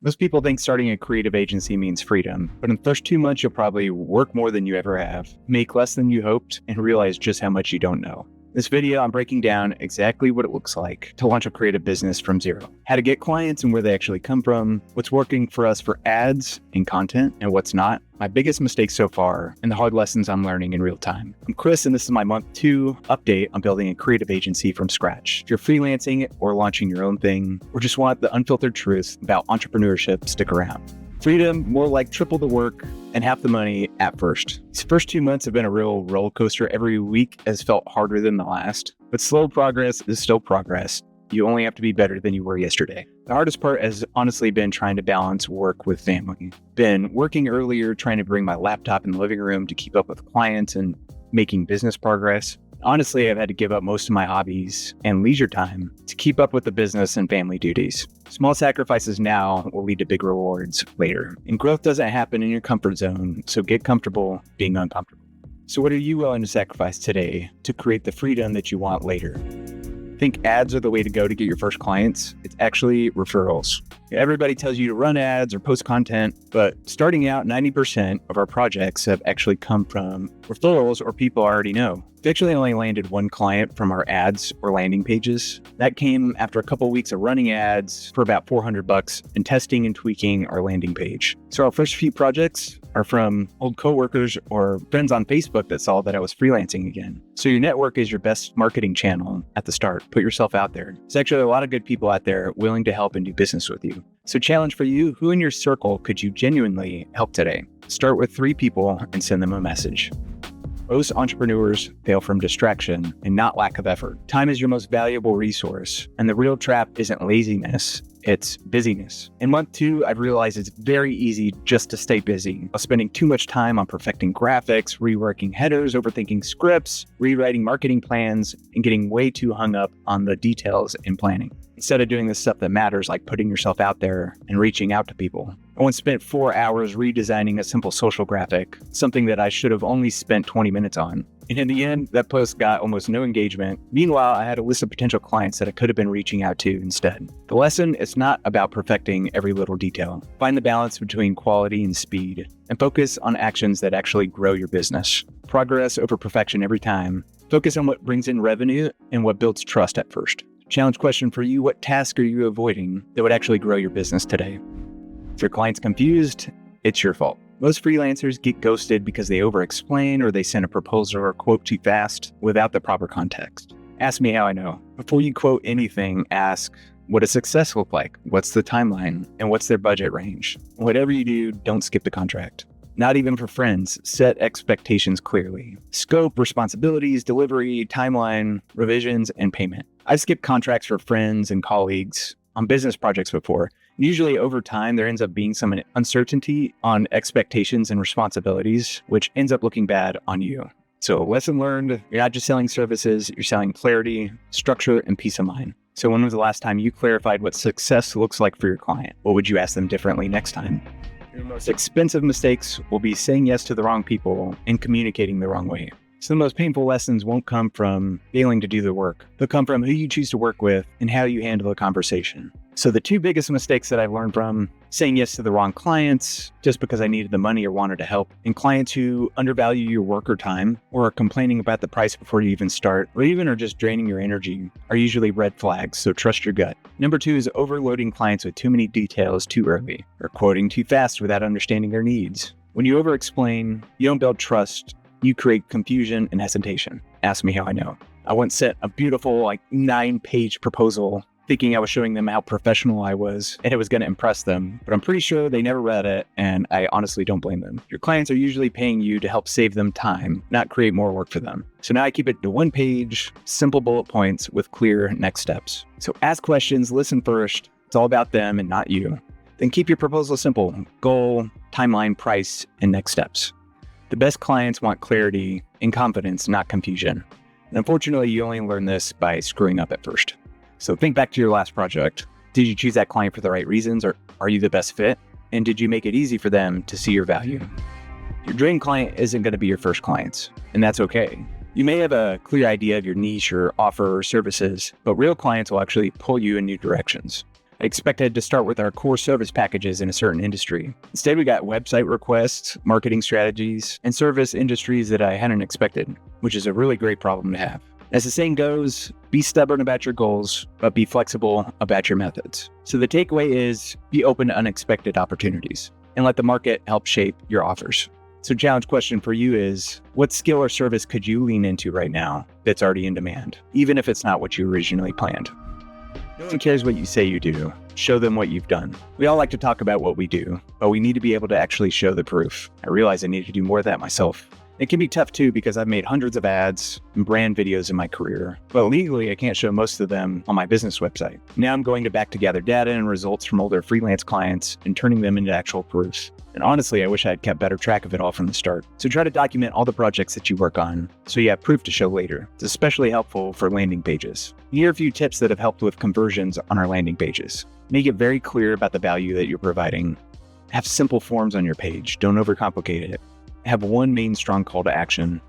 Most people think starting a creative agency means freedom, but in the first 2 months, you'll probably work more than you ever have, make less than you hoped, and realize just how much you don't know. In this video, I'm breaking down exactly what it looks like to launch a creative business from zero, how to get clients and where they actually come from, what's working for us for ads and content, and what's not, my biggest mistakes so far, and the hard lessons I'm learning in real time. I'm Chris, and this is my month 2 update on building a creative agency from scratch. If you're freelancing or launching your own thing, or just want the unfiltered truth about entrepreneurship, stick around. Freedom, more like triple the work and half the money at first. These first 2 months have been a real roller coaster. Every week has felt harder than the last, but slow progress is still progress. You only have to be better than you were yesterday. The hardest part has honestly been trying to balance work with family. Been working earlier, trying to bring my laptop in the living room to keep up with clients and making business progress. Honestly, I've had to give up most of my hobbies and leisure time to keep up with the business and family duties. Small sacrifices now will lead to big rewards later. And growth doesn't happen in your comfort zone, so get comfortable being uncomfortable. So what are you willing to sacrifice today to create the freedom that you want later? Think ads are the way to go to get your first clients? It's actually referrals. Everybody tells you to run ads or post content, but starting out, 90% of our projects have actually come from referrals or people I already know. We actually only landed one client from our ads or landing pages. That came after a couple of weeks of running ads for about $400 and testing and tweaking our landing page. So our first few projects are from old coworkers or friends on Facebook that saw that I was freelancing again. So your network is your best marketing channel at the start. Put yourself out there. There's actually a lot of good people out there willing to help and do business with you. So challenge for you, who in your circle could you genuinely help today? Start with 3 people and send them a message. Most entrepreneurs fail from distraction and not lack of effort. Time is your most valuable resource, and the real trap isn't laziness, it's busyness. In month 2, I've realized it's very easy just to stay busy. I'm spending too much time on perfecting graphics, reworking headers, overthinking scripts, rewriting marketing plans, and getting way too hung up on the details in planning. Instead of doing the stuff that matters, like putting yourself out there and reaching out to people. I once spent 4 hours redesigning a simple social graphic, something that I should have only spent 20 minutes on. And in the end, that post got almost no engagement. Meanwhile, I had a list of potential clients that I could have been reaching out to instead. The lesson is not about perfecting every little detail. Find the balance between quality and speed, and focus on actions that actually grow your business. Progress over perfection every time. Focus on what brings in revenue and what builds trust at first. Challenge question for you, what task are you avoiding that would actually grow your business today? If your client's confused, it's your fault. Most freelancers get ghosted because they over-explain or they send a proposal or quote too fast without the proper context. Ask me how I know. Before you quote anything, ask, what does success look like? What's the timeline? And what's their budget range? Whatever you do, don't skip the contract. Not even for friends, set expectations clearly. Scope, responsibilities, delivery, timeline, revisions, and payment. I've skipped contracts for friends and colleagues on business projects before. Usually over time, there ends up being some uncertainty on expectations and responsibilities, which ends up looking bad on you. So lesson learned, you're not just selling services, you're selling clarity, structure, and peace of mind. So when was the last time you clarified what success looks like for your client? What would you ask them differently next time? Your most expensive mistakes will be saying yes to the wrong people and communicating the wrong way. So the most painful lessons won't come from failing to do the work. They'll come from who you choose to work with and how you handle the conversation. So the 2 biggest mistakes that I've learned from saying yes to the wrong clients just because I needed the money or wanted to help, and clients who undervalue your work or time or are complaining about the price before you even start, or even are just draining your energy, are usually red flags, so trust your gut. Number 2 is overloading clients with too many details too early, or quoting too fast without understanding their needs. When you over-explain, you don't build trust, you create confusion and hesitation. Ask me how I know. I once sent a beautiful 9-page proposal thinking I was showing them how professional I was and it was going to impress them, but I'm pretty sure they never read it, and I honestly don't blame them. Your clients are usually paying you to help save them time, not create more work for them. So now I keep it to 1 page, simple bullet points with clear next steps. So ask questions, listen first. It's all about them and not you. Then keep your proposal simple: goal, timeline, price, and next steps. The best clients want clarity and confidence, not confusion. And unfortunately, you only learn this by screwing up at first. So think back to your last project. Did you choose that client for the right reasons, or are you the best fit? And did you make it easy for them to see your value? Your dream client isn't going to be your first clients, and that's okay. You may have a clear idea of your niche or offer or services, but real clients will actually pull you in new directions. I expected to start with our core service packages in a certain industry. Instead, we got website requests, marketing strategies, and service industries that I hadn't expected, which is a really great problem to have. As the saying goes, be stubborn about your goals, but be flexible about your methods. So the takeaway is be open to unexpected opportunities and let the market help shape your offers. So challenge question for you is, what skill or service could you lean into right now that's already in demand, even if it's not what you originally planned? No one cares what you say you do. Show them what you've done. We all like to talk about what we do, but we need to be able to actually show the proof. I realize I need to do more of that myself. It can be tough too because I've made hundreds of ads and brand videos in my career, but legally I can't show most of them on my business website. Now I'm going back to gather data and results from older freelance clients and turning them into actual proofs. And honestly, I wish I had kept better track of it all from the start. So try to document all the projects that you work on so you have proof to show later. It's especially helpful for landing pages. Here are a few tips that have helped with conversions on our landing pages. Make it very clear about the value that you're providing. Have simple forms on your page. Don't overcomplicate it. Have one main strong call to action,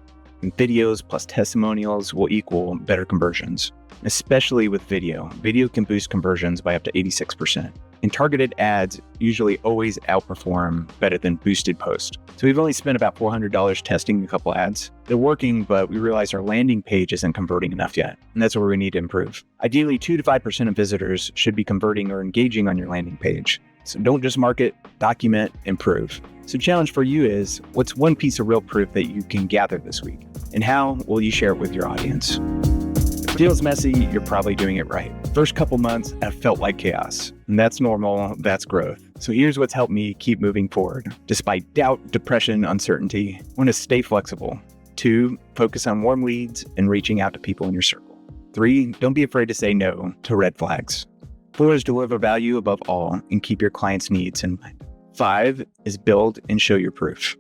and videos plus testimonials will equal better conversions, especially with video. Video can boost conversions by up to 86%. And targeted ads usually always outperform better than boosted posts. So we've only spent about $400 testing a couple ads. They're working, but we realize our landing page isn't converting enough yet, and that's where we need to improve. Ideally, 2 to 5% of visitors should be converting or engaging on your landing page. So don't just market, document, improve. So challenge for you is, what's one piece of real proof that you can gather this week? And how will you share it with your audience? If it feels messy, you're probably doing it right. First couple months, I felt like chaos. And that's normal, that's growth. So here's what's helped me keep moving forward. Despite doubt, depression, uncertainty, I want to stay flexible. 2, focus on warm leads and reaching out to people in your circle. 3, don't be afraid to say no to red flags. 4 is deliver value above all and keep your clients' needs in mind. 5 is build and show your proof.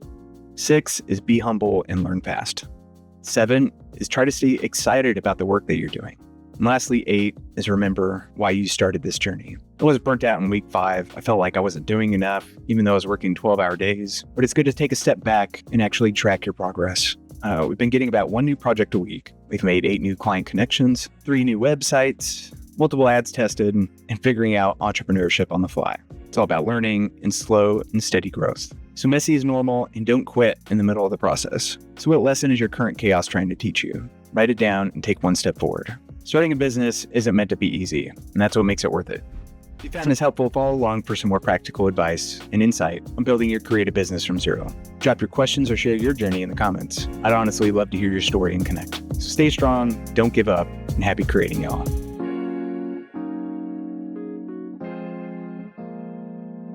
6 is be humble and learn fast. 7 is try to stay excited about the work that you're doing. And lastly, 8 is remember why you started this journey. I was burnt out in week 5. I felt like I wasn't doing enough, even though I was working 12-hour days. But it's good to take a step back and actually track your progress. We've been getting about 1 new project a week. We've made 8 new client connections, 3 new websites, multiple ads tested, and figuring out entrepreneurship on the fly. It's all about learning and slow and steady growth. So messy is normal, and don't quit in the middle of the process. So what lesson is your current chaos trying to teach you? Write it down and take 1 step forward. Starting a business isn't meant to be easy, and that's what makes it worth it. If you found this helpful, follow along for some more practical advice and insight on building your creative business from zero. Drop your questions or share your journey in the comments. I'd honestly love to hear your story and connect. So stay strong, don't give up, and happy creating, y'all.